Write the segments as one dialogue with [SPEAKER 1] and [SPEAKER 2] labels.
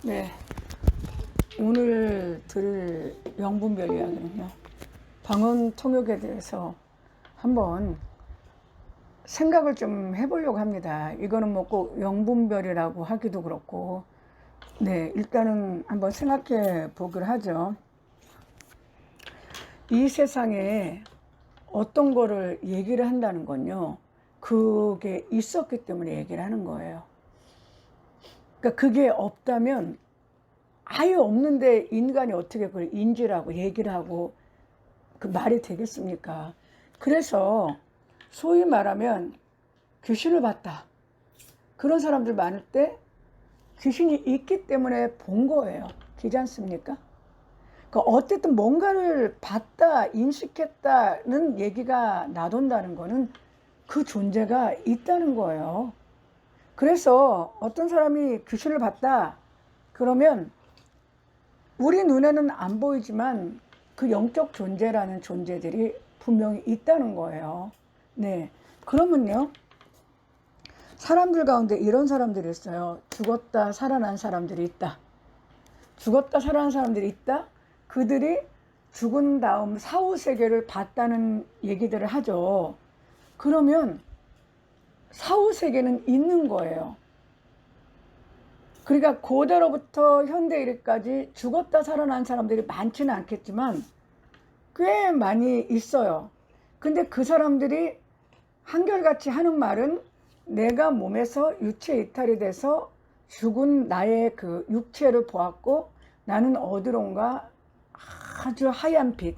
[SPEAKER 1] 네, 오늘 들을 영분별 이야기는요, 방언 통역에 대해서 한번 생각을 좀 해보려고 합니다. 이거는 뭐 꼭 영분별이라고 하기도 그렇고, 네, 일단은 한번 생각해 보기로 하죠. 이 세상에 어떤 거를 얘기를 한다는 건요, 그게 있었기 때문에 얘기를 하는 거예요. 그러니까 그게 없다면 아예 없는데 인간이 어떻게 그걸 인지라고 얘기를 하고 그 말이 되겠습니까? 그래서 소위 말하면 귀신을 봤다, 그런 사람들 많을 때 귀신이 있기 때문에 본 거예요. 그렇지 않습니까? 그러니까 어쨌든 뭔가를 봤다, 인식했다는 얘기가 나돈다는 거는 그 존재가 있다는 거예요. 그래서 어떤 사람이 귀신을 봤다 그러면 우리 눈에는 안 보이지만 그 영적 존재라는 존재들이 분명히 있다는 거예요. 네. 그러면요, 사람들 가운데 이런 사람들이 있어요. 죽었다 살아난 사람들이 있다. 죽었다 살아난 사람들이 있다. 그들이 죽은 다음 사후세계를 봤다는 얘기들을 하죠. 그러면 사후세계는 있는 거예요. 그러니까 고대로부터 현대 이래까지 죽었다 살아난 사람들이 많지는 않겠지만 꽤 많이 있어요. 근데 그 사람들이 한결같이 하는 말은 내가 몸에서 유체 이탈이 돼서 죽은 나의 그 육체를 보았고 나는 어디론가 아주 하얀 빛,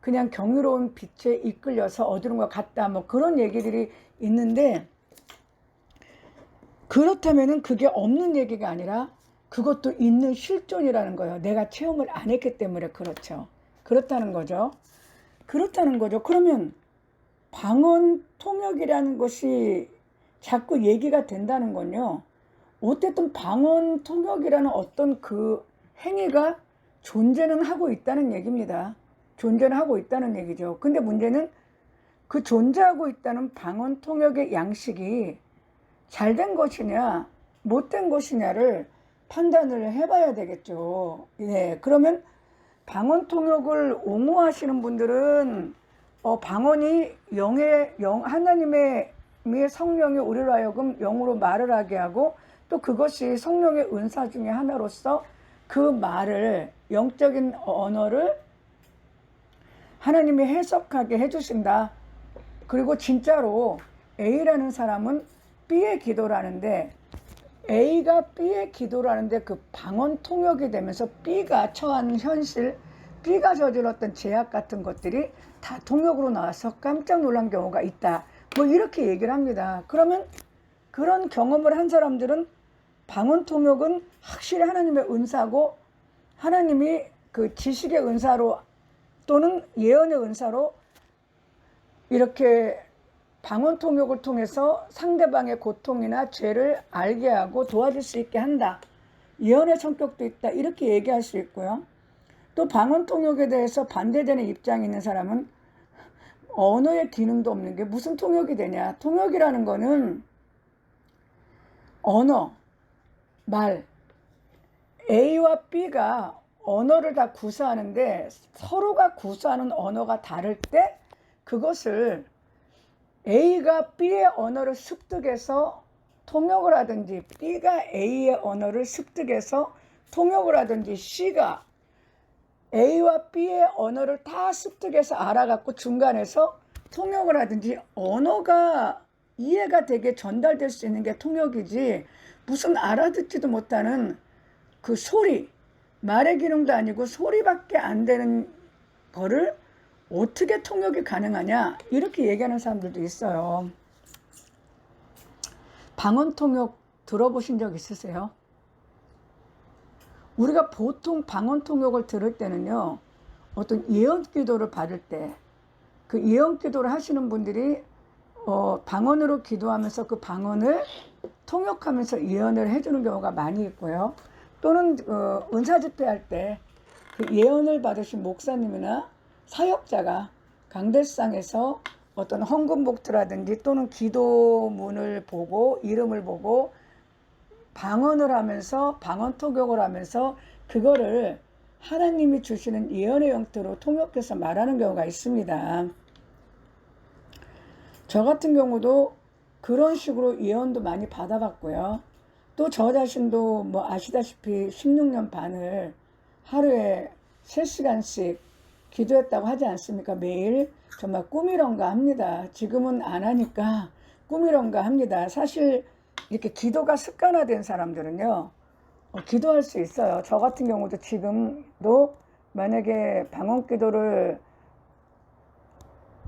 [SPEAKER 1] 그냥 경이로운 빛에 이끌려서 어디론가 갔다, 뭐 그런 얘기들이 있는데, 그렇다면은 그게 없는 얘기가 아니라 그것도 있는 실존이라는 거예요. 내가 체험을 안 했기 때문에 그렇죠. 그렇다는 거죠. 그렇다는 거죠. 그러면 방언 통역이라는 것이 자꾸 얘기가 된다는 건요, 어쨌든 방언 통역이라는 어떤 그 행위가 존재는 하고 있다는 얘기입니다. 존재는 하고 있다는 얘기죠. 근데 문제는 그 존재하고 있다는 방언 통역의 양식이 잘된 것이냐 못된 것이냐를 판단을 해봐야 되겠죠. 예, 그러면 방언 통역을 옹호하시는 분들은 방언이 하나님의 성령이 우리로 하여금 영으로 말을 하게 하고 또 그것이 성령의 은사 중에 하나로서 그 말을, 영적인 언어를 하나님이 해석하게 해주신다. 그리고 진짜로 A라는 사람은 B의 기도를 하는데 A가 B의 기도를 하는데 그 방언 통역이 되면서 B가 처한 현실, B가 저질렀던 죄악 같은 것들이 다 통역으로 나와서 깜짝 놀란 경우가 있다. 뭐 이렇게 얘기를 합니다. 그러면 그런 경험을 한 사람들은 방언 통역은 확실히 하나님의 은사고 하나님이 그 지식의 은사로 또는 예언의 은사로 이렇게 방언 통역을 통해서 상대방의 고통이나 죄를 알게 하고 도와줄 수 있게 한다. 예언의 성격도 있다. 이렇게 얘기할 수 있고요. 또 방언 통역에 대해서 반대되는 입장이 있는 사람은 언어의 기능도 없는 게 무슨 통역이 되냐. 통역이라는 거는 언어, 말, A와 B가 언어를 다 구사하는데 서로가 구사하는 언어가 다를 때 그것을 A가 B의 언어를 습득해서 통역을 하든지 B가 A의 언어를 습득해서 통역을 하든지 C가 A와 B의 언어를 다 습득해서 알아갖고 중간에서 통역을 하든지 언어가 이해가 되게 전달될 수 있는 게 통역이지 무슨 알아듣지도 못하는 그 소리, 말의 기능도 아니고 소리밖에 안 되는 거를 어떻게 통역이 가능하냐 이렇게 얘기하는 사람들도 있어요. 방언 통역 들어보신 적 있으세요? 우리가 보통 방언 통역을 들을 때는요, 어떤 예언 기도를 받을 때 그 예언 기도를 하시는 분들이 방언으로 기도하면서 그 방언을 통역하면서 예언을 해주는 경우가 많이 있고요. 또는 은사 집회할 때 그 예언을 받으신 목사님이나 사역자가 강대상에서 어떤 헌금 목투라든지 또는 기도문을 보고 이름을 보고 방언을 하면서 방언통역을 하면서 그거를 하나님이 주시는 예언의 형태로 통역해서 말하는 경우가 있습니다. 저 같은 경우도 그런 식으로 예언도 많이 받아봤고요. 또 저 자신도 뭐 아시다시피 16년 반을 하루에 3시간씩 기도했다고 하지 않습니까? 매일 정말 꿈이런가 합니다. 지금은 안 하니까 꿈이런가 합니다. 사실 이렇게 기도가 습관화된 사람들은요, 기도할 수 있어요. 저 같은 경우도 지금도 만약에 방언 기도를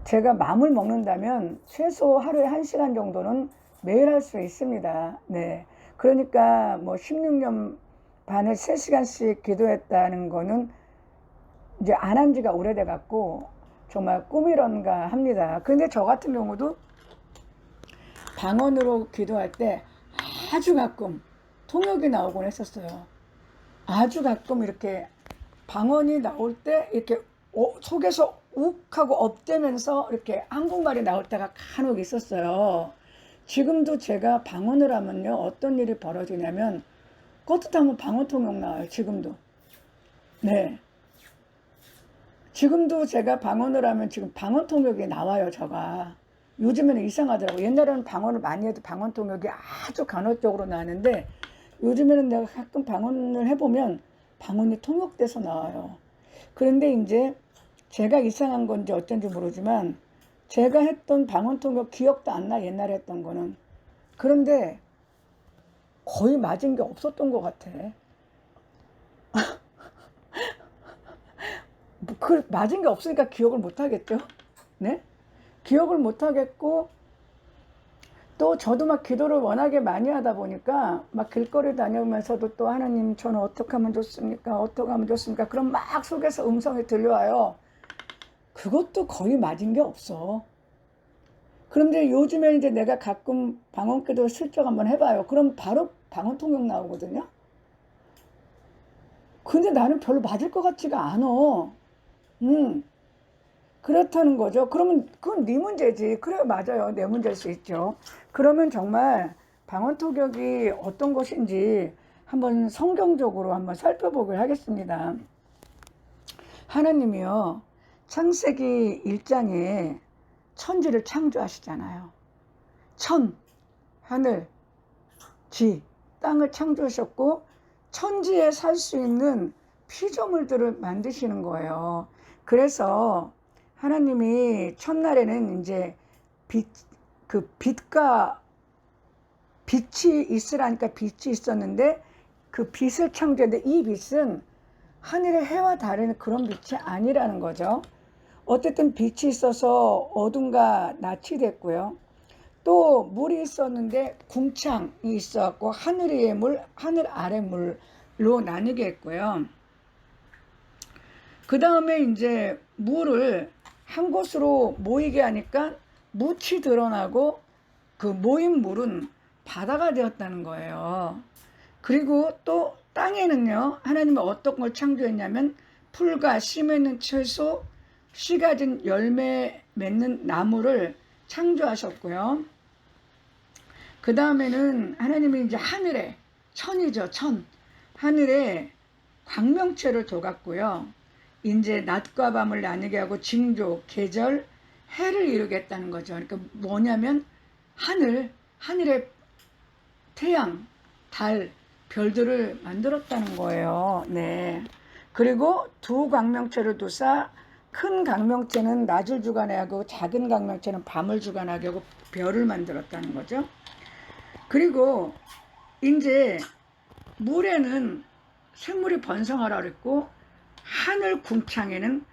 [SPEAKER 1] 제가 마음을 먹는다면 최소 하루에 1시간 정도는 매일 할 수 있습니다. 네. 그러니까 뭐 16년 반을 3시간씩 기도했다는 거는 이제 안 한 지가 오래돼 갖고 정말 꿈이런가 합니다. 근데 저 같은 경우도 방언으로 기도할 때 아주 가끔 통역이 나오곤 했었어요. 아주 가끔 이렇게 방언이 나올 때 이렇게 속에서 욱 하고 업되면서 이렇게 한국말이 나올 때가 간혹 있었어요. 지금도 제가 방언을 하면요, 어떤 일이 벌어지냐면 껐듯하면 방언 통역 나와요. 지금도. 네. 지금도 제가 방언을 하면 지금 방언 통역이 나와요. 제가. 요즘에는 이상하더라고요. 옛날에는 방언을 많이 해도 방언 통역이 아주 간헐적으로 나왔는데 요즘에는 내가 가끔 방언을 해보면 방언이 통역돼서 나와요. 그런데 이제 제가 이상한 건지 어쩐지 모르지만 제가 했던 방언 통역 기억도 안 나, 옛날에 했던 거는. 그런데 거의 맞은 게 없었던 것 같아. 그 맞은 게 없으니까 기억을 못 하겠죠. 네? 기억을 못 하겠고, 또 저도 막 기도를 워낙에 많이 하다 보니까 막 길거리 다니면서도 또 하나님 저는 어떻게 하면 좋습니까? 어떻게 하면 좋습니까? 그럼 막 속에서 음성이 들려와요. 그것도 거의 맞은 게 없어. 그런데 요즘에 이제 내가 가끔 방언 기도 슬쩍 한번 해봐요. 그럼 바로 방언 통역 나오거든요. 근데 나는 별로 맞을 것 같지가 않아. 그렇다는 거죠. 그러면 그건 네 문제지. 그래, 맞아요. 내 문제일 수 있죠. 그러면 정말 방언 통역이 어떤 것인지 한번 성경적으로 한번 살펴보기로 하겠습니다. 하나님이요, 창세기 1장에 천지를 창조하시잖아요. 천, 하늘, 지, 땅을 창조하셨고 천지에 살 수 있는 피조물들을 만드시는 거예요. 그래서 하나님이 첫날에는 이제 빛과 빛이 있으라니까 빛이 있었는데 그 빛을 창조했는데 이 빛은 하늘의 해와 다른 그런 빛이 아니라는 거죠. 어쨌든 빛이 있어서 어둠과 낯이 됐고요. 또 물이 있었는데 궁창이 있어갖고 하늘 위의 물, 하늘 아래 물로 나뉘게 했고요. 그 다음에 이제 물을 한 곳으로 모이게 하니까 묻이 드러나고 그 모인 물은 바다가 되었다는 거예요. 그리고 또 땅에는요, 하나님은 어떤 걸 창조했냐면 풀과 씨 맺는 채소, 씨 가진 열매 맺는 나무를 창조하셨고요. 그 다음에는 하나님이 이제 하늘에, 천이죠, 천. 하늘에 광명체를 둬갔고요. 이제 낮과 밤을 나누게 하고 징조, 계절, 해를 이루겠다는 거죠. 그러니까 뭐냐면 하늘에 태양, 달, 별들을 만들었다는 거예요. 네. 그리고 두 광명체를 두사 큰 광명체는 낮을 주관하게 하고 작은 광명체는 밤을 주관하게 하고 별을 만들었다는 거죠. 그리고 이제 물에는 생물이 번성하라 그랬고 하늘 궁창에는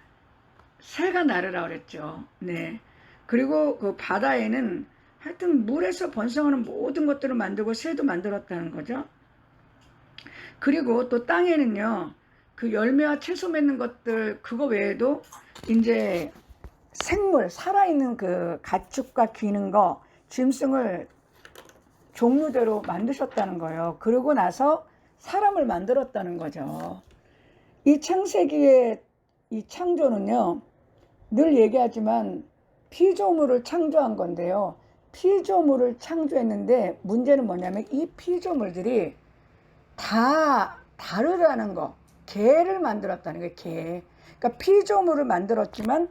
[SPEAKER 1] 새가 나르라 그랬죠. 네. 그리고 그 바다에는 하여튼 물에서 번성하는 모든 것들을 만들고 새도 만들었다는 거죠. 그리고 또 땅에는요, 그 열매와 채소 맺는 것들 그거 외에도 이제 생물, 살아있는 그 가축과 기는 거, 짐승을 종류대로 만드셨다는 거예요. 그러고 나서 사람을 만들었다는 거죠. 이 창세기의 이 창조는요, 늘 얘기하지만 피조물을 창조한 건데요. 피조물을 창조했는데 문제는 뭐냐면 이 피조물들이 다 다르다는 거. 개를 만들었다는 거예요. 개. 그러니까 피조물을 만들었지만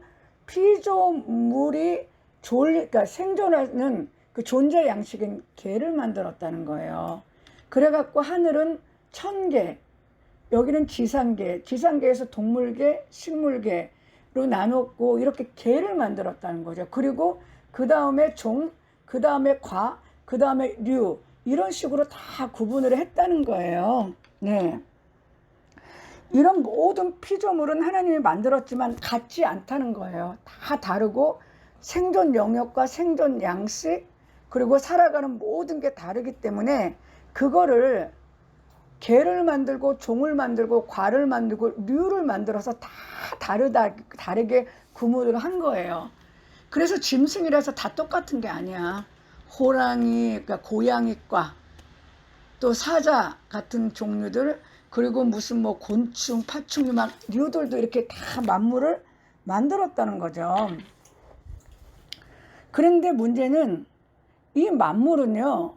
[SPEAKER 1] 피조물이 그러니까 생존하는 그 존재 양식인 개를 만들었다는 거예요. 그래갖고 하늘은 천개, 여기는 지상계, 지상계에서 동물계, 식물계로 나눴고 이렇게 개를 만들었다는 거죠. 그리고 그 다음에 종, 그 다음에 과, 그 다음에 류, 이런 식으로 다 구분을 했다는 거예요. 네. 이런 모든 피조물은 하나님이 만들었지만 같지 않다는 거예요. 다 다르고 생존 영역과 생존 양식, 그리고 살아가는 모든 게 다르기 때문에 그거를 개를 만들고 종을 만들고 과를 만들고 류를 만들어서 다 다르게 구분을 한 거예요. 그래서 짐승이라서 다 똑같은 게 아니야. 호랑이, 그러니까 고양이과, 또 사자 같은 종류들, 그리고 무슨 뭐 곤충, 파충류 막 류들도 이렇게 다 만물을 만들었다는 거죠. 그런데 문제는 이 만물은요,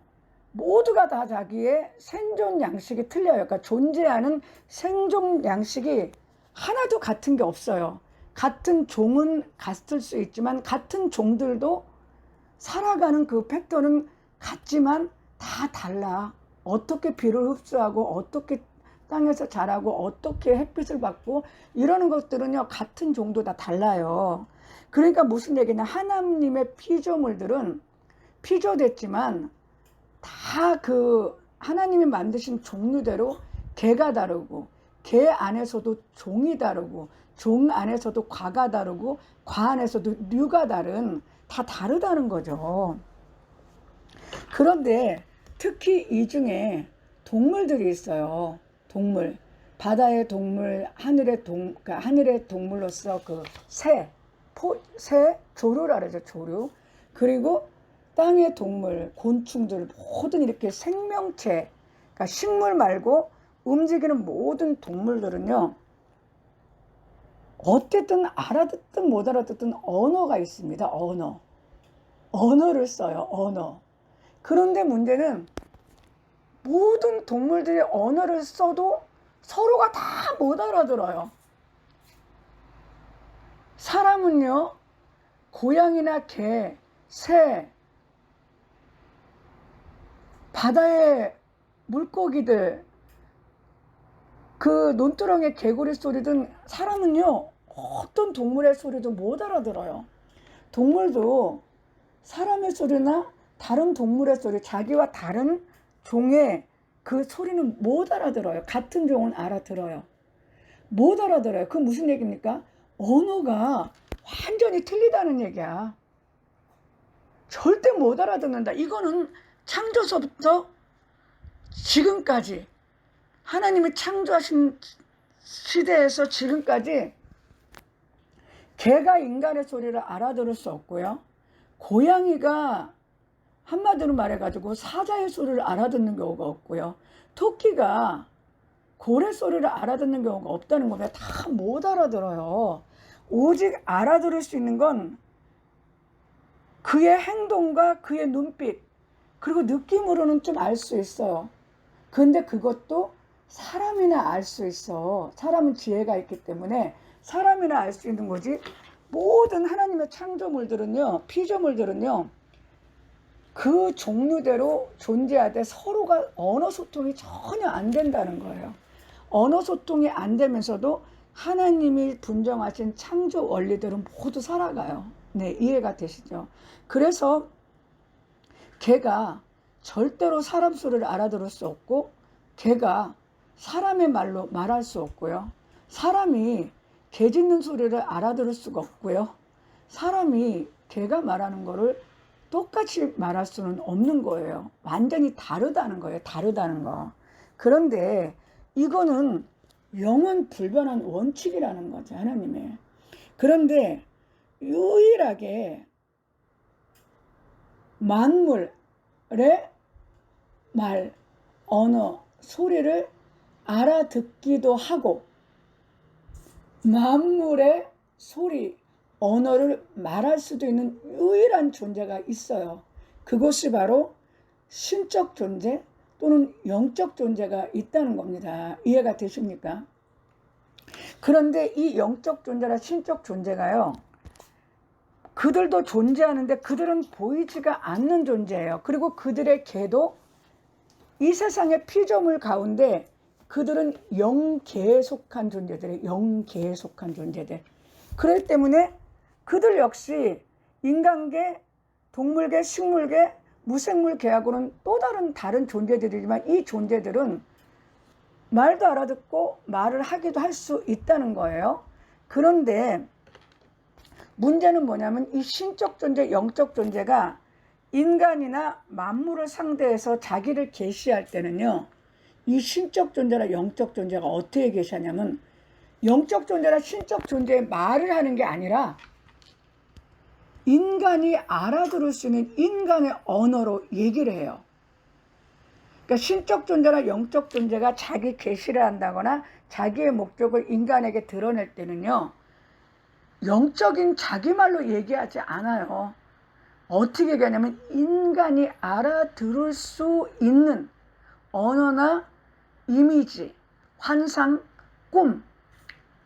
[SPEAKER 1] 모두가 다 자기의 생존 양식이 틀려요. 그러니까 존재하는 생존 양식이 하나도 같은 게 없어요. 같은 종은 같을 수 있지만 같은 종들도 살아가는 그 패턴은 같지만 다 달라. 어떻게 비를 흡수하고 어떻게 땅에서 자라고 어떻게 햇빛을 받고 이러는 것들은요, 같은 종도 다 달라요. 그러니까 무슨 얘기냐, 하나님의 피조물들은 피조됐지만 다 그 하나님이 만드신 종류대로 개가 다르고, 개 안에서도 종이 다르고, 종 안에서도 과가 다르고, 과 안에서도 류가 다 다르다는 거죠. 그런데 특히 이 중에 동물들이 있어요. 동물, 바다의 동물, 그러니까 하늘의 동물로서 그 새, 조류라 그러죠. 조류. 그리고 땅의 동물, 곤충들, 모든 이렇게 생명체, 그러니까 식물 말고 움직이는 모든 동물들은요, 어쨌든 알아듣든 못 알아듣든 언어가 있습니다. 언어를 써요. 언어. 그런데 문제는 모든 동물들이 언어를 써도 서로가 다 못 알아들어요. 사람은요, 고양이나 개, 새, 바다의 물고기들, 그 논두렁의 개구리 소리든 사람은요, 어떤 동물의 소리도 못 알아들어요. 동물도 사람의 소리나 다른 동물의 소리, 자기와 다른 종의 그 소리는 못 알아들어요. 같은 종은 알아들어요. 못 알아들어요. 그건 무슨 얘기입니까? 언어가 완전히 틀리다는 얘기야. 절대 못 알아듣는다. 이거는 창조서부터 지금까지, 하나님이 창조하신 시대에서 지금까지 개가 인간의 소리를 알아들을 수 없고요, 고양이가 한마디로 말해가지고 사자의 소리를 알아듣는 경우가 없고요, 토끼가 고래 소리를 알아듣는 경우가 없다는 겁니다. 다 못 알아들어요. 오직 알아들을 수 있는 건 그의 행동과 그의 눈빛, 그리고 느낌으로는 좀 알 수 있어요. 근데 그것도 사람이나 알 수 있어. 사람은 지혜가 있기 때문에 사람이나 알 수 있는 거지. 모든 하나님의 창조물들은요, 피조물들은요, 그 종류대로 존재하되 서로가 언어 소통이 전혀 안 된다는 거예요. 언어 소통이 안 되면서도 하나님이 분정하신 창조 원리들은 모두 살아가요. 네, 이해가 되시죠? 그래서 개가 절대로 사람 소리를 알아들을 수 없고, 개가 사람의 말로 말할 수 없고요, 사람이 개 짖는 소리를 알아들을 수가 없고요, 사람이 개가 말하는 거를 똑같이 말할 수는 없는 거예요. 완전히 다르다는 거예요. 다르다는 거. 그런데 이거는 영원 불변한 원칙이라는 거죠, 하나님의. 그런데 유일하게 만물의 말, 언어, 소리를 알아듣기도 하고 만물의 소리, 언어를 말할 수도 있는 유일한 존재가 있어요. 그것이 바로 신적 존재, 또는 영적 존재가 있다는 겁니다. 이해가 되십니까? 그런데 이 영적 존재나 신적 존재가요, 그들도 존재하는데 그들은 보이지가 않는 존재예요. 그리고 그들의 개도 이 세상의 피조물 가운데 그들은 영계에 속한 존재들이에요. 영계에 속한 존재들. 그렇기 때문에 그들 역시 인간계, 동물계, 식물계, 무생물계하고는 또 다른 존재들이지만 이 존재들은 말도 알아듣고 말을 하기도 할 수 있다는 거예요. 그런데 문제는 뭐냐면 이 신적 존재, 영적 존재가 인간이나 만물을 상대해서 자기를 계시할 때는요, 이 신적 존재나 영적 존재가 어떻게 계시하냐면 영적 존재나 신적 존재의 말을 하는 게 아니라 인간이 알아들을 수 있는 인간의 언어로 얘기를 해요. 그러니까 신적 존재나 영적 존재가 자기 계시를 한다거나 자기의 목적을 인간에게 드러낼 때는요, 영적인 자기 말로 얘기하지 않아요. 어떻게 얘기하냐면 인간이 알아들을 수 있는 언어나 이미지, 환상, 꿈,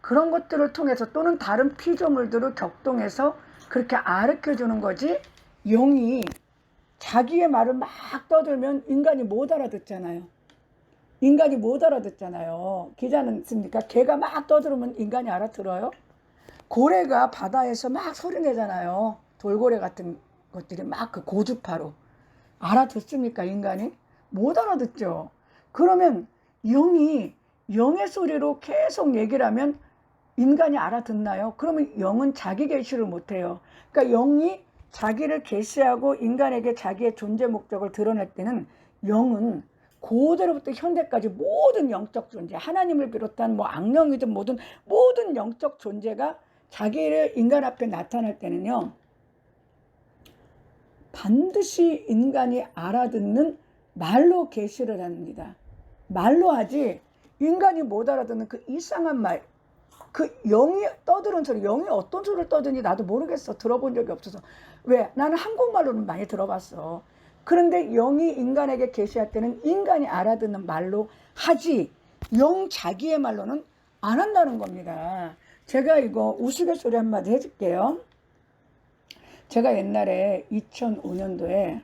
[SPEAKER 1] 그런 것들을 통해서 또는 다른 피조물들을 격동해서 그렇게 가르쳐주는 거지, 영이 자기의 말을 막 떠들면 인간이 못 알아듣잖아요. 인간이 못 알아듣잖아요. 기자는 있습니까? 개가 막 떠들으면 인간이 알아들어요? 고래가 바다에서 막 소리 내잖아요. 돌고래 같은 것들이 막 그 고주파로. 알아듣습니까, 인간이? 못 알아듣죠. 그러면 영이 영의 소리로 계속 얘기를 하면 인간이 알아듣나요? 그러면 영은 자기 계시를 못해요. 그러니까 영이 자기를 계시하고 인간에게 자기의 존재 목적을 드러낼 때는 영은 고대로부터 현대까지 모든 영적 존재, 하나님을 비롯한 뭐 악령이든 뭐든 모든 영적 존재가 자기를 인간 앞에 나타날 때는요, 반드시 인간이 알아듣는 말로 계시를 합니다. 말로 하지 인간이 못 알아듣는 그 이상한 말, 그 영이 떠드는 소리, 영이 어떤 소리를 떠드는지 나도 모르겠어. 들어본 적이 없어서. 왜? 나는 한국말로는 많이 들어봤어. 그런데 영이 인간에게 계시할 때는 인간이 알아듣는 말로 하지 영 자기의 말로는 안 한다는 겁니다. 제가 이거 우스갯소리 한마디 해줄게요. 제가 옛날에 2005년도에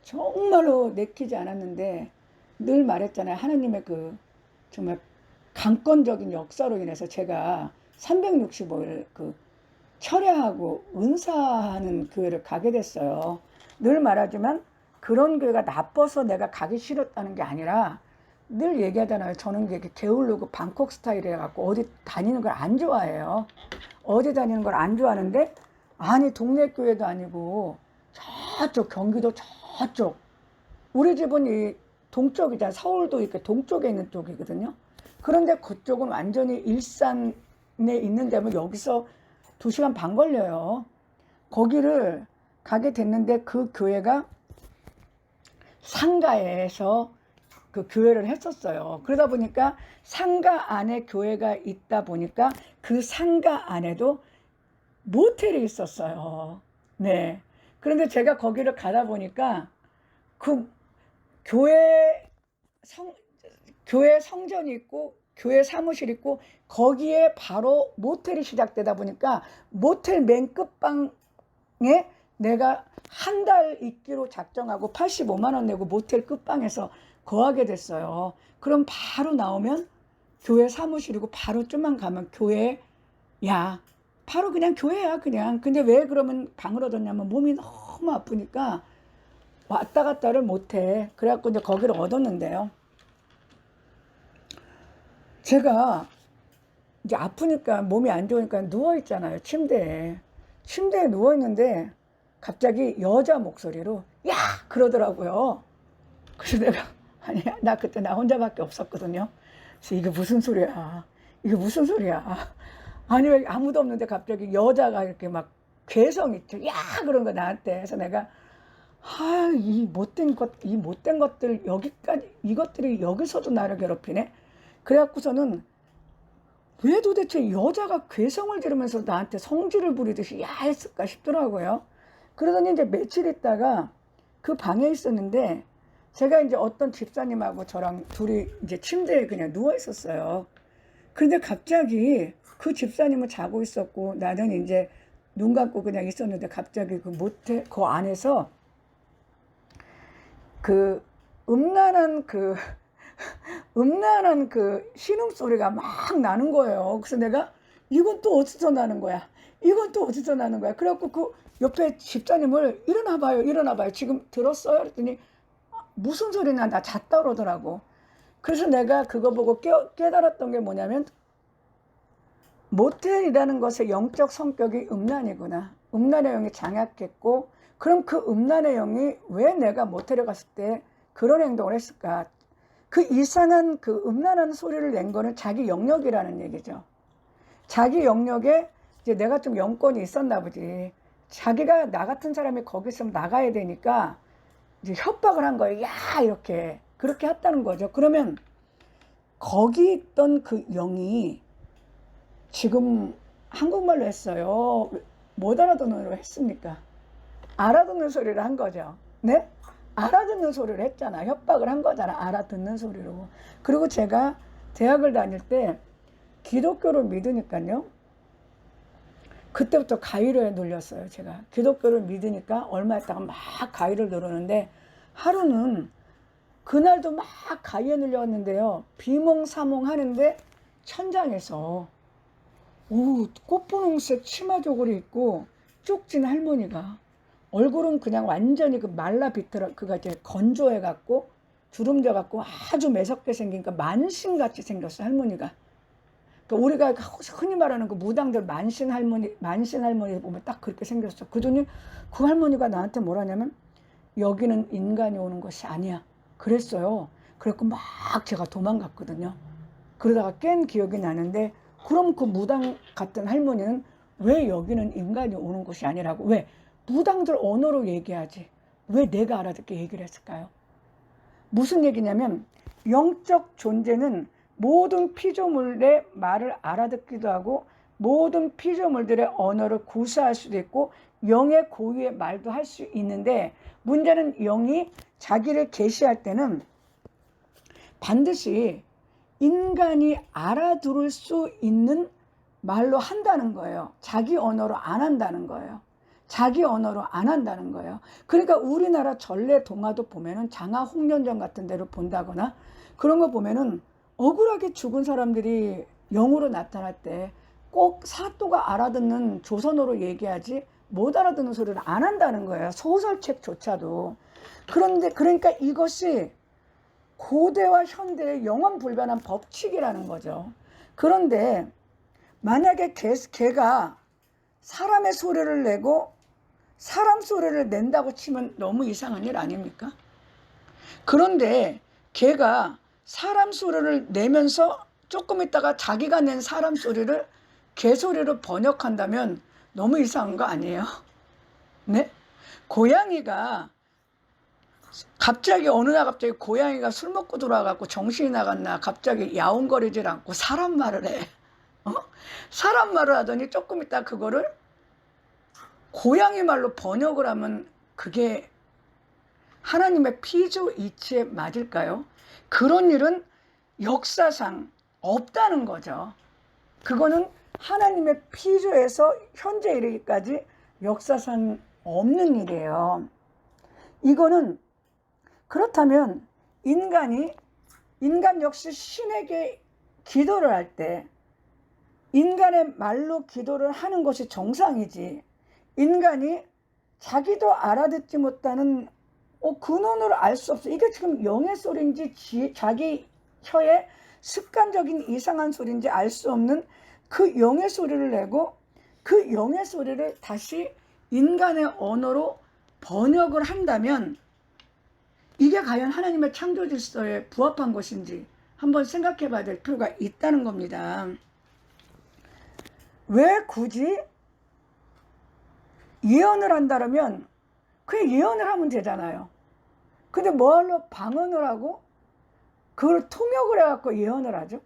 [SPEAKER 1] 정말로 내키지 않았는데 늘 말했잖아요. 하나님의 그 정말 강권적인 역사로 인해서 제가 365일 그 철야하고 은사하는 교회를 가게 됐어요. 늘 말하지만 그런 교회가 나빠서 내가 가기 싫었다는 게 아니라 늘 얘기하잖아요. 저는 이렇게 게을르고 방콕 스타일이라 갖고 어디 다니는 걸 안 좋아해요. 어디 다니는 걸 안 좋아하는데 아니 동네 교회도 아니고 저쪽 경기도 저쪽 우리 집은 이 동쪽이잖아. 서울도 이렇게 동쪽에 있는 쪽이거든요. 그런데 그쪽은 완전히 일산에 있는 데면 여기서 2시간 반 걸려요. 거기를 가게 됐는데 그 교회가 상가에서 그 교회를 했었어요. 그러다 보니까 상가 안에 교회가 있다 보니까 그 상가 안에도 모텔이 있었어요. 네. 그런데 제가 거기를 가다 보니까 그 교회 성전이 있고 교회 사무실 있고 거기에 바로 모텔이 시작되다 보니까 모텔 맨 끝방에 내가 한 달 있기로 작정하고 85만 원 내고 모텔 끝방에서 거하게 됐어요. 그럼 바로 나오면 교회 사무실이고 바로 좀만 가면 교회야. 바로 그냥 교회야 그냥. 근데 왜 그러면 방을 얻었냐면 몸이 너무 아프니까 왔다 갔다를 못해. 그래갖고 이제 거기를 얻었는데요. 제가 이제 아프니까 몸이 안 좋으니까 누워있잖아요. 침대에 누워있는데 갑자기 여자 목소리로 야! 그러더라고요. 그래서 내가 아니 나 그때 나 혼자밖에 없었거든요. 그래서 이게 무슨 소리야. 아니 왜 아무도 없는데 갑자기 여자가 이렇게 막 괴성 있죠. 야! 그런 거 나한테. 그래서 내가 이 못된 것들 여기까지 이것들이 여기서도 나를 괴롭히네. 그래갖고서는 왜 도대체 여자가 괴성을 지르면서 나한테 성질을 부리듯이 야 했을까 싶더라고요. 그러더니 이제 며칠 있다가 그 방에 있었는데 제가 이제 어떤 집사님하고 저랑 둘이 이제 침대에 그냥 누워 있었어요. 근데 갑자기 그 집사님은 자고 있었고 나는 이제 눈 감고 그냥 있었는데 갑자기 그 모텔 그 안에서 그 음란한 그 음란한 그 신음소리가 막 나는 거예요. 그래서 내가 이건 또 어디서 나는 거야? 이건 또 어디서 나는 거야? 그래갖고 그 옆에 집사님을 일어나 봐요, 일어나 봐요. 지금 들었어요? 그랬더니 무슨 소리나 나 잤다 그러더라고. 그래서 내가 그거 보고 깨달았던 게 뭐냐면 모텔이라는 것의 영적 성격이 음란이구나. 음란의 영이 장악했고 그럼 그 음란의 영이 왜 내가 모텔에 갔을 때 그런 행동을 했을까? 그 이상한 그 음란한 소리를 낸 거는 자기 영역이라는 얘기죠. 자기 영역에 이제 내가 좀 영권이 있었나 보지. 자기가 나 같은 사람이 거기 있으면 나가야 되니까 이제 협박을 한 거예요. 야 이렇게 그렇게 했다는 거죠. 그러면 거기 있던 그 영이 지금 한국말로 했어요. 못 알아듣는 걸 했습니까? 알아듣는 소리를 한 거죠. 네? 알아듣는 소리를 했잖아. 협박을 한 거잖아. 알아듣는 소리로. 그리고 제가 대학을 다닐 때 기독교를 믿으니까요. 그때부터 가위로에 눌렸어요. 제가 기독교를 믿으니까 얼마 있다가 막 가위를 누르는데 하루는 그날도 막 가위에 눌렸는데요. 비몽사몽 하는데 천장에서 꽃분홍색 치마 저고리 입고 쪽진 할머니가 얼굴은 그냥 완전히 그 말라 비틀어 그가 이제 건조해 갖고 주름져 갖고 아주 매섭게 생기니까 만신같이 생겼어 할머니가. 그러니까 우리가 흔히 말하는 그 무당들 만신 할머니 보면 딱 그렇게 생겼어. 그러더니 그 할머니가 나한테 뭐라냐면 여기는 인간이 오는 것이 아니야. 그랬어요. 그래갖고 막 제가 도망갔거든요. 그러다가 깬 기억이 나는데 그럼 그 무당 같은 할머니는 왜 여기는 인간이 오는 곳이 아니라고 왜 무당들 언어로 얘기하지 왜 내가 알아듣게 얘기를 했을까요? 무슨 얘기냐면 영적 존재는 모든 피조물의 말을 알아듣기도 하고 모든 피조물들의 언어를 구사할 수도 있고 영의 고유의 말도 할 수 있는데 문제는 영이 자기를 계시할 때는 반드시 인간이 알아들을 수 있는 말로 한다는 거예요. 자기 언어로 안 한다는 거예요. 자기 언어로 안 한다는 거예요. 그러니까 우리나라 전래 동화도 보면은 장하 홍련전 같은 데를 본다거나 그런 거 보면은 억울하게 죽은 사람들이 영으로 나타날 때 꼭 사또가 알아듣는 조선어로 얘기하지 못 알아듣는 소리를 안 한다는 거예요. 소설책조차도. 그런데 그러니까 이것이 고대와 현대의 영원 불변한 법칙이라는 거죠. 그런데 만약에 개가 사람의 소리를 내고 사람 소리를 낸다고 치면 너무 이상한 일 아닙니까? 그런데 개가 사람 소리를 내면서 조금 있다가 자기가 낸 사람 소리를 개 소리로 번역한다면 너무 이상한 거 아니에요? 네? 고양이가 갑자기 어느 날 갑자기 고양이가 술 먹고 돌아가고 정신이 나갔나 갑자기 야옹거리질 않고 사람 말을 해. 사람 말을 하더니 조금 있다 그거를 고양이 말로 번역을 하면 그게 하나님의 피조 이치에 맞을까요? 그런 일은 역사상 없다는 거죠. 그거는 하나님의 피조에서 현재 이르기까지 역사상 없는 일이에요. 이거는 그렇다면 인간 역시 신에게 기도를 할 때 인간의 말로 기도를 하는 것이 정상이지 인간이 자기도 알아듣지 못하는 근원을 알 수 없어. 이게 지금 영의 소리인지 자기 혀의 습관적인 이상한 소리인지 알 수 없는 그 영의 소리를 내고 그 영의 소리를 다시 인간의 언어로 번역을 한다면 이게 과연 하나님의 창조 질서에 부합한 것인지 한번 생각해 봐야 될 필요가 있다는 겁니다. 왜 굳이 예언을 한다면 그냥 예언을 하면 되잖아요. 근데 뭐하러 방언을 하고 그걸 통역을 해갖고 예언을 하죠?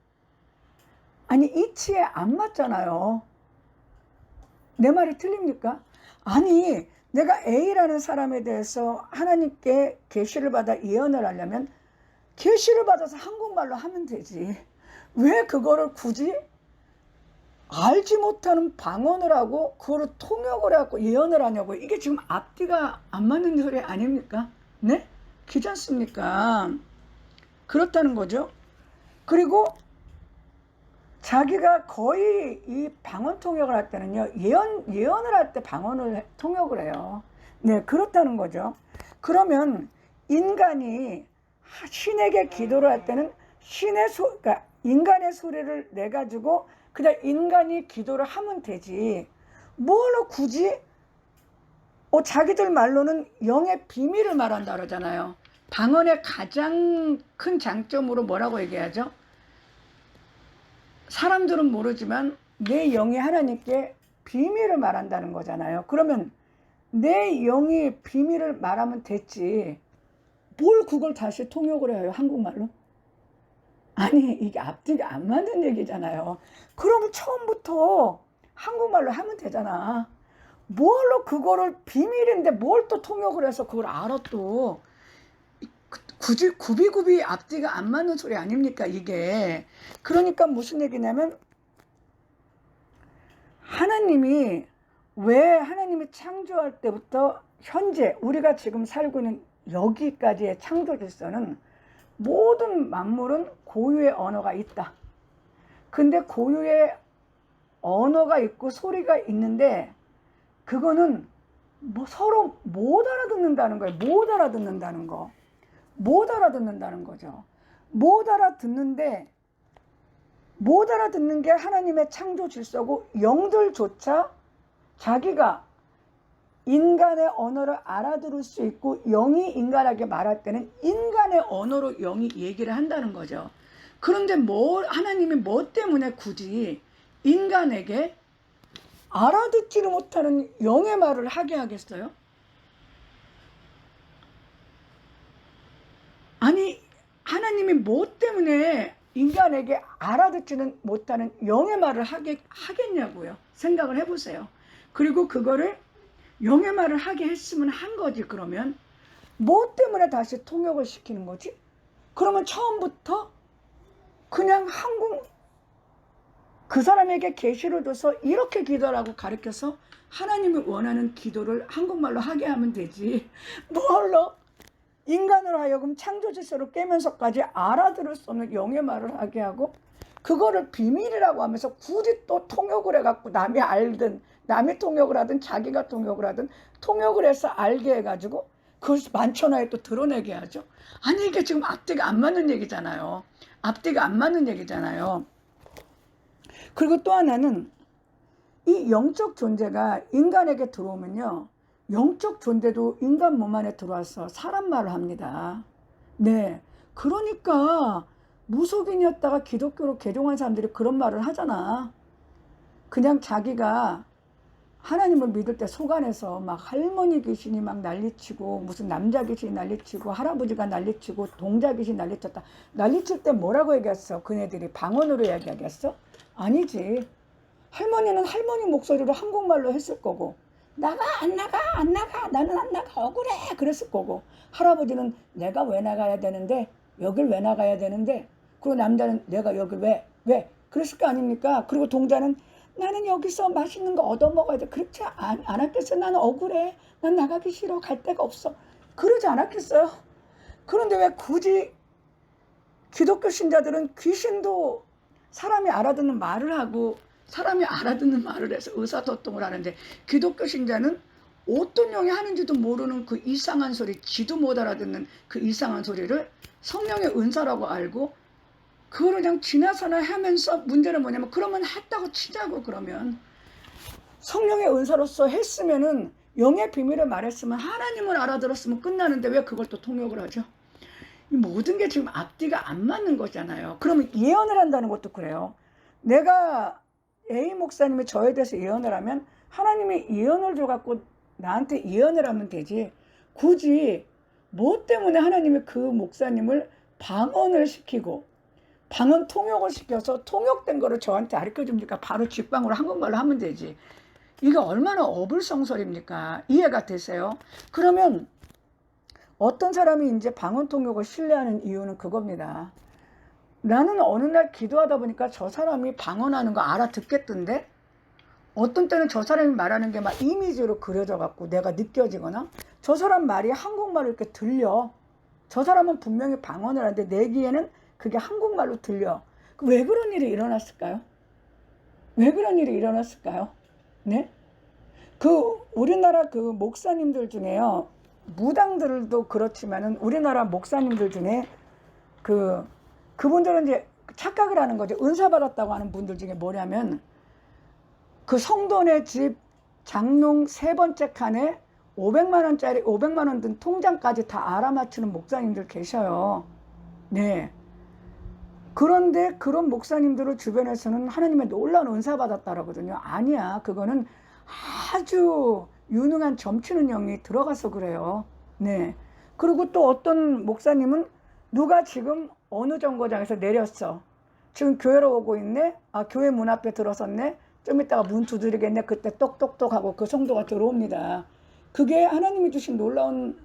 [SPEAKER 1] 아니 이치에 안 맞잖아요. 내 말이 틀립니까? 아니 내가 A라는 사람에 대해서 하나님께 계시를 받아 예언을 하려면 계시를 받아서 한국말로 하면 되지. 왜 그거를 굳이 알지 못하는 방언을 하고 그거를 통역을 해갖고 예언을 하냐고. 이게 지금 앞뒤가 안 맞는 소리 아닙니까? 네? 귀찮습니까? 그렇다는 거죠. 그리고 자기가 거의 이 방언 통역을 할 때는요, 예언을 할 때 방언을 통역을 해요. 네, 그렇다는 거죠. 그러면 인간이 신에게 기도를 할 때는 그러니까 인간의 소리를 내가지고 그냥 인간이 기도를 하면 되지. 뭘로 굳이 자기들 말로는 영의 비밀을 말한다 그러잖아요. 방언의 가장 큰 장점으로 뭐라고 얘기하죠? 사람들은 모르지만 내 영이 하나님께 비밀을 말한다는 거잖아요. 그러면 내 영이 비밀을 말하면 됐지. 뭘 그걸 다시 통역을 해요, 한국말로? 아니, 이게 앞뒤가 안 맞는 얘기잖아요. 그러면 처음부터 한국말로 하면 되잖아. 뭘로 그거를 비밀인데 뭘 또 통역을 해서 그걸 알아 또. 굳이 굽이 앞뒤가 안 맞는 소리 아닙니까 이게. 그러니까 무슨 얘기냐면 하나님이 왜 하나님이 창조할 때부터 현재 우리가 지금 살고 있는 여기까지의 창조 질서는 모든 만물은 고유의 언어가 있다. 근데 고유의 언어가 있고 소리가 있는데 그거는 뭐 서로 못 알아듣는다는 거예요. 못 알아듣는다는 거. 못 알아듣는다는 거죠. 못 알아듣는 게 하나님의 창조 질서고 영들조차 자기가 인간의 언어를 알아들을 수 있고 영이 인간에게 말할 때는 인간의 언어로 영이 얘기를 한다는 거죠. 그런데 하나님이 뭐 때문에 굳이 인간에게 알아듣지를 못하는 영의 말을 하게 하겠어요? 아니, 하나님이 뭐 때문에 인간에게 알아듣지는 못하는 영의 말을 하겠냐고요. 생각을 해보세요. 그리고 그거를 영의 말을 하게 했으면 한 거지. 그러면 뭐 때문에 다시 통역을 시키는 거지? 그러면 처음부터 그냥 그 사람에게 계시를 줘서 이렇게 기도라고 가르쳐서 하나님이 원하는 기도를 한국말로 하게 하면 되지. 뭘로? 인간으로 하여금 창조 질서를 깨면서까지 알아들을 수 없는 영의 말을 하게 하고 그거를 비밀이라고 하면서 굳이 또 통역을 해갖고 남이 알든 남이 통역을 하든 자기가 통역을 하든 통역을 해서 알게 해가지고 그걸 만천하에 또 드러내게 하죠. 아니 이게 지금 앞뒤가 안 맞는 얘기잖아요. 앞뒤가 안 맞는 얘기잖아요. 그리고 또 하나는 이 영적 존재가 인간에게 들어오면요. 영적 존재도 인간 몸 안에 들어와서 사람 말을 합니다. 네. 그러니까 무속인이었다가 기독교로 개종한 사람들이 그런 말을 하잖아. 그냥 자기가 하나님을 믿을 때 속안에서 막 할머니 귀신이 막 난리치고 무슨 남자 귀신이 난리치고 할아버지가 난리치고 동자 귀신이 난리쳤다. 난리칠 때 뭐라고 얘기했어? 그네들이 방언으로 이야기하겠어? 아니지. 할머니는 할머니 목소리로 한국말로 했을 거고 나가 안 나가 나는 안 나가 억울해 그랬을 거고 할아버지는 내가 왜 나가야 되는데 여길 왜 나가야 되는데 그리고 남자는 내가 여길 왜 그랬을 거 아닙니까? 그리고 동자는 나는 여기서 맛있는 거 얻어먹어야 돼. 그렇지 않았겠어. 나는 억울해. 난 나가기 싫어. 갈 데가 없어. 그러지 않았겠어요? 그런데 왜 굳이 기독교 신자들은 귀신도 사람이 알아듣는 말을 하고 사람이 알아듣는 말을 해서 의사소통을 하는데 기독교 신자는 어떤 영이 하는지도 모르는 그 이상한 소리, 지도 못 알아듣는 그 이상한 소리를 성령의 은사라고 알고 그걸 그냥 지나서나 하면서 문제는 뭐냐면 그러면 했다고 치자고 그러면 성령의 은사로서 했으면은 영의 비밀을 말했으면 하나님을 알아들었으면 끝나는데 왜 그걸 또 통역을 하죠? 이 모든 게 지금 앞뒤가 안 맞는 거잖아요. 그러면 예언을 한다는 것도 그래요. 내가 A 목사님이 저에 대해서 예언을 하면 하나님이 예언을 줘갖고 나한테 예언을 하면 되지. 굳이 뭐 때문에 하나님이 그 목사님을 방언을 시키고 방언 통역을 시켜서 통역된 거를 저한테 가르쳐 줍니까? 바로 직방으로 한국말로 하면 되지. 이게 얼마나 어불성설입니까? 이해가 되세요? 그러면 어떤 사람이 이제 방언통역을 신뢰하는 이유는 그겁니다. 나는 어느 날 기도하다 보니까 저 사람이 방언하는 거 알아듣겠던데? 어떤 때는 저 사람이 말하는 게 막 이미지로 그려져 갖고 내가 느껴지거나 저 사람 말이 한국말로 이렇게 들려. 저 사람은 분명히 방언을 하는데 내 귀에는 그게 한국말로 들려. 왜 그런 일이 일어났을까요? 왜 그런 일이 일어났을까요? 네? 우리나라 목사님들 중에요. 무당들도 그렇지만은 우리나라 목사님들 중에 그분들은 이제 착각을 하는 거죠. 은사 받았다고 하는 분들 중에 뭐냐면 성도네 집 장롱 3번째 칸에 500만 원 든 통장까지 다 알아맞히는 목사님들 계셔요. 네. 그런데 그런 목사님들을 주변에서는 하나님의 놀라운 은사 받았다라거든요. 아니야. 그거는 아주 유능한 점치는 영이 들어가서 그래요. 네. 그리고 또 어떤 목사님은 누가 지금 어느 정거장에서 내렸어. 지금 교회로 오고 있네. 교회 문 앞에 들어섰네. 좀 이따가 문 두드리겠네. 그때 똑똑똑 하고 그 성도가 들어옵니다. 그게 하나님이 주신 놀라운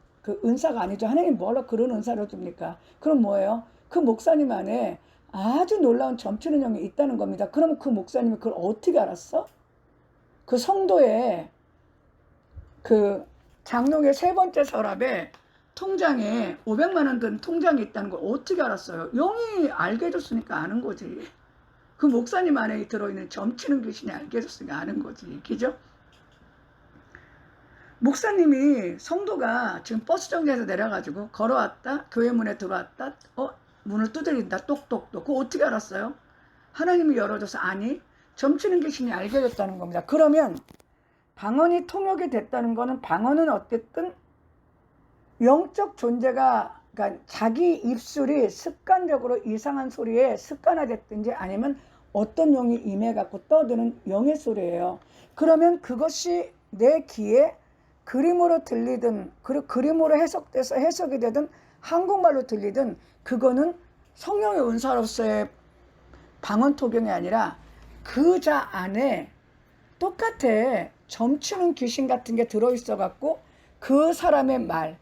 [SPEAKER 1] 은사가 아니죠. 하나님 뭐라 그런 은사를 줍니까? 그럼 뭐예요? 그 목사님 안에 아주 놀라운 점치는 영이 있다는 겁니다. 그럼 그 목사님이 그걸 어떻게 알았어? 그 성도의 장롱의 3번째 서랍에 통장에 500만 원 든 통장이 있다는 걸 어떻게 알았어요? 영이 알게 해줬으니까 아는 거지. 그 목사님 안에 들어있는 점치는 귀신이 알게 해줬으니까 아는 거지. 그죠? 목사님이 성도가 지금 버스 정류장에서 내려가지고 걸어왔다. 교회 문에 들어왔다. 문을 두드린다. 똑똑똑. 그거 어떻게 알았어요? 하나님이 열어줘서 아니. 점치는 귀신이 알게 해줬다는 겁니다. 그러면 방언이 통역이 됐다는 거는 방언은 어쨌든 영적 존재가 그러니까 자기 입술이 습관적으로 이상한 소리에 습관화됐든지 아니면 어떤 영이 임해갖고 떠드는 영의 소리예요. 그러면 그것이 내 귀에 그림으로 들리든 그림으로 해석돼서 해석이 되든 한국말로 들리든 그거는 성령의 은사로서의 방언 토경이 아니라 그 자 안에 똑같아. 점치는 귀신 같은 게 들어있어 갖고 그 사람의 말,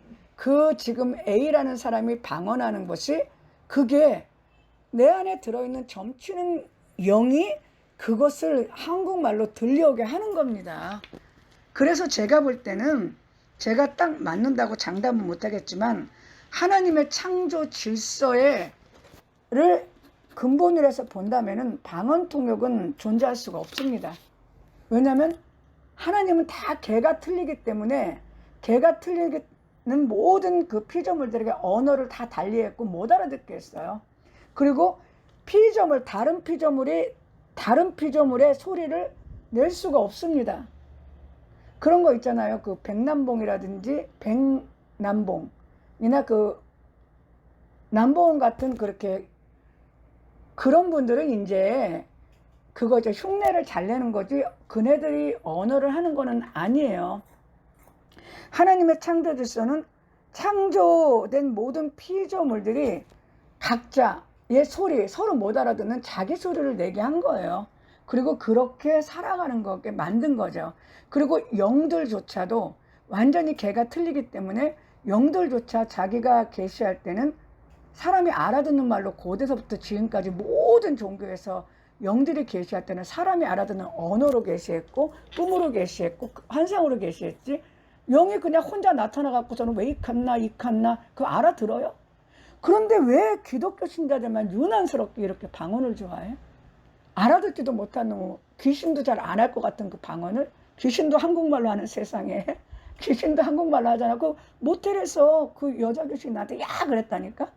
[SPEAKER 1] 지금 A라는 사람이 방언하는 것이 그게 내 안에 들어있는 점치는 영이 그것을 한국말로 들려오게 하는 겁니다. 그래서 제가 볼 때는 제가 딱 맞는다고 장담은 못하겠지만 하나님의 창조 질서를 근본으로 해서 본다면은 방언 통역은 존재할 수가 없습니다. 왜냐하면 하나님은 다 개가 틀리기 때문에 개가 틀리는 모든 그 피조물들에게 언어를 다 달리했고 못 알아듣게 했어요. 그리고 다른 피조물의 소리를 낼 수가 없습니다. 그런 거 있잖아요. 백남봉이라든지 백남봉이나 남봉 같은 그런 분들은 이제 그거죠. 흉내를 잘 내는 거지 그네들이 언어를 하는 거는 아니에요. 하나님의 창조 질서는 창조된 모든 피조물들이 각자의 소리, 서로 못 알아듣는 자기 소리를 내게 한 거예요. 그리고 그렇게 살아가는 거게 만든 거죠. 그리고 영들조차도 완전히 개가 틀리기 때문에 영들조차 자기가 계시할 때는 사람이 알아듣는 말로 고대서부터 지금까지 모든 종교에서 영들이 계시할 때는 사람이 알아듣는 언어로 계시했고 꿈으로 계시했고 환상으로 계시했지 영이 그냥 혼자 나타나갖고서는 왜 이칸나 그거 알아들어요? 그런데 왜 기독교 신자들만 유난스럽게 이렇게 방언을 좋아해? 알아듣지도 못하는 귀신도 잘 안 할 것 같은 그 방언을 귀신도 한국말로 하는 세상에 귀신도 한국말로 하잖아. 그 모텔에서 그 여자 귀신이 나한테 야 그랬다니까.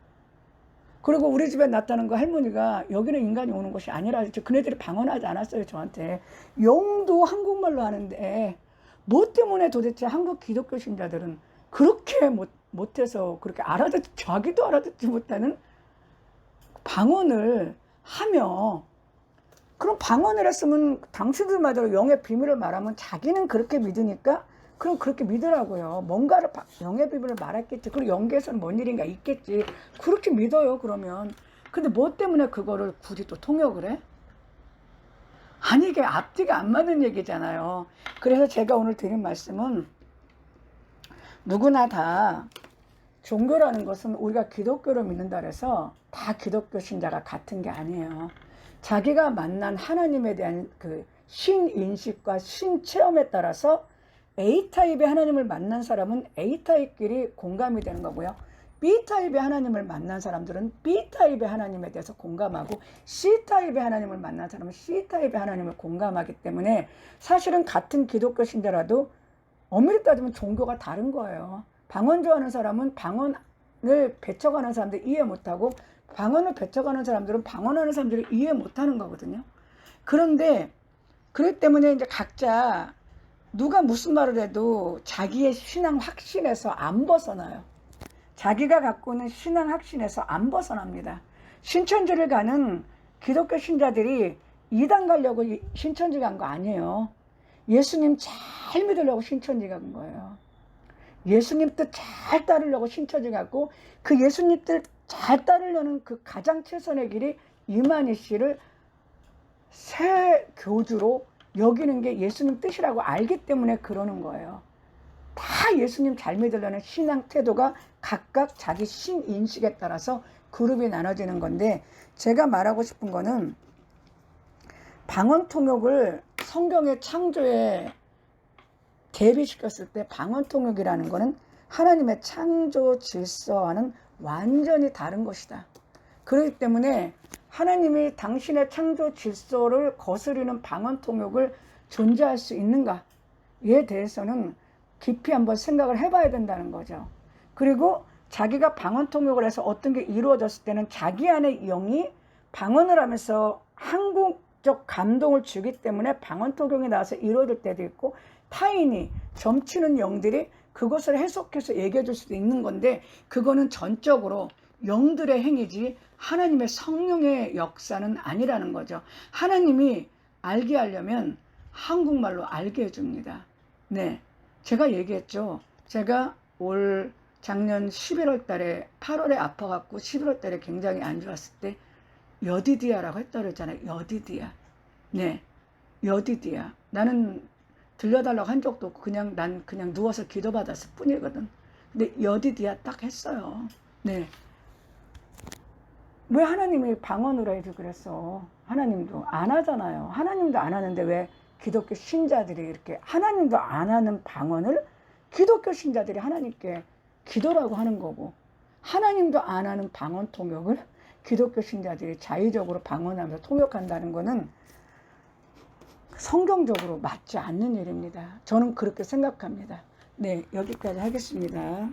[SPEAKER 1] 그리고 우리 집에 나타난 그 할머니가 여기는 인간이 오는 곳이 아니라 그네들이 방언하지 않았어요. 저한테. 영도 한국말로 하는데 뭐 때문에 도대체 한국 기독교 신자들은 그렇게 못해서 그렇게 자기도 알아듣지 못하는 방언을 하며 그럼 방언을 했으면 당신들마저도 영의 비밀을 말하면 자기는 그렇게 믿으니까 그럼 그렇게 믿으라고요. 뭔가를 영의 비밀을 말했겠지. 그리고 영계에서는 뭔 일인가 있겠지. 그렇게 믿어요. 그러면. 근데 뭐 때문에 그거를 굳이 또 통역을 해? 아니 이게 앞뒤가 안 맞는 얘기잖아요. 그래서 제가 오늘 드린 말씀은 누구나 다 종교라는 것은 우리가 기독교를 믿는다 해서 다 기독교 신자가 같은 게 아니에요. 자기가 만난 하나님에 대한 그 신인식과 신체험에 따라서 A타입의 하나님을 만난 사람은 A타입끼리 공감이 되는 거고요. B타입의 하나님을 만난 사람들은 B타입의 하나님에 대해서 공감하고 C타입의 하나님을 만난 사람은 C타입의 하나님을 공감하기 때문에 사실은 같은 기독교 신자라도 엄밀히 따지면 종교가 다른 거예요. 방언 좋아하는 사람은 방언을 배척하는 사람들 이해 못하고 방언을 배척하는 사람들은 방언하는 사람들을 이해 못하는 거거든요. 그런데 그렇기 때문에 이제 각자 누가 무슨 말을 해도 자기의 신앙 확신에서 안 벗어나요. 자기가 갖고 있는 신앙 확신에서 안 벗어납니다. 신천지를 가는 기독교 신자들이 이단 가려고 신천지 간 거 아니에요. 예수님 잘 믿으려고 신천지 간 거예요. 예수님 뜻 잘 따르려고 신천지 갔고 그 예수님 뜻 잘 따르려는 그 가장 최선의 길이 이만희 씨를 새 교주로 여기는 게 예수님 뜻이라고 알기 때문에 그러는 거예요. 다 예수님 잘 믿으려는 신앙 태도가 각각 자기 신인식에 따라서 그룹이 나눠지는 건데 제가 말하고 싶은 거는 방언통역을 성경의 창조에 대비시켰을 때 방언통역이라는 거는 하나님의 창조 질서와는 완전히 다른 것이다. 그렇기 때문에 하나님이 당신의 창조 질서를 거스르는 방언통역을 존재할 수 있는가에 대해서는 깊이 한번 생각을 해봐야 된다는 거죠. 그리고 자기가 방언통역을 해서 어떤 게 이루어졌을 때는 자기 안의 영이 방언을 하면서 한국적 감동을 주기 때문에 방언통역이 나와서 이루어질 때도 있고 타인이 점치는 영들이 그것을 해석해서 얘기해 줄 수도 있는 건데 그거는 전적으로 영들의 행위지 하나님의 성령의 역사는 아니라는 거죠. 하나님이 알게 하려면 한국말로 알게 해줍니다. 네, 제가 얘기했죠. 제가 올 작년 11월 달에 8월에 아파갖고 11월 달에 굉장히 안 좋았을 때 여디디아라고 했다 그랬잖아요. 여디디아. 네, 여디디아. 나는 들려달라고 한 적도 없고 난 그냥 누워서 기도받았을 뿐이거든. 근데 여디디아 딱 했어요. 네. 왜 하나님이 방언으로 해도 그랬어? 하나님도 안 하잖아요. 하나님도 안 하는데 왜 기독교 신자들이 이렇게 하나님도 안 하는 방언을 기독교 신자들이 하나님께 기도라고 하는 거고 하나님도 안 하는 방언 통역을 기독교 신자들이 자의적으로 방언하면서 통역한다는 거는 성경적으로 맞지 않는 일입니다. 저는 그렇게 생각합니다. 네, 여기까지 하겠습니다.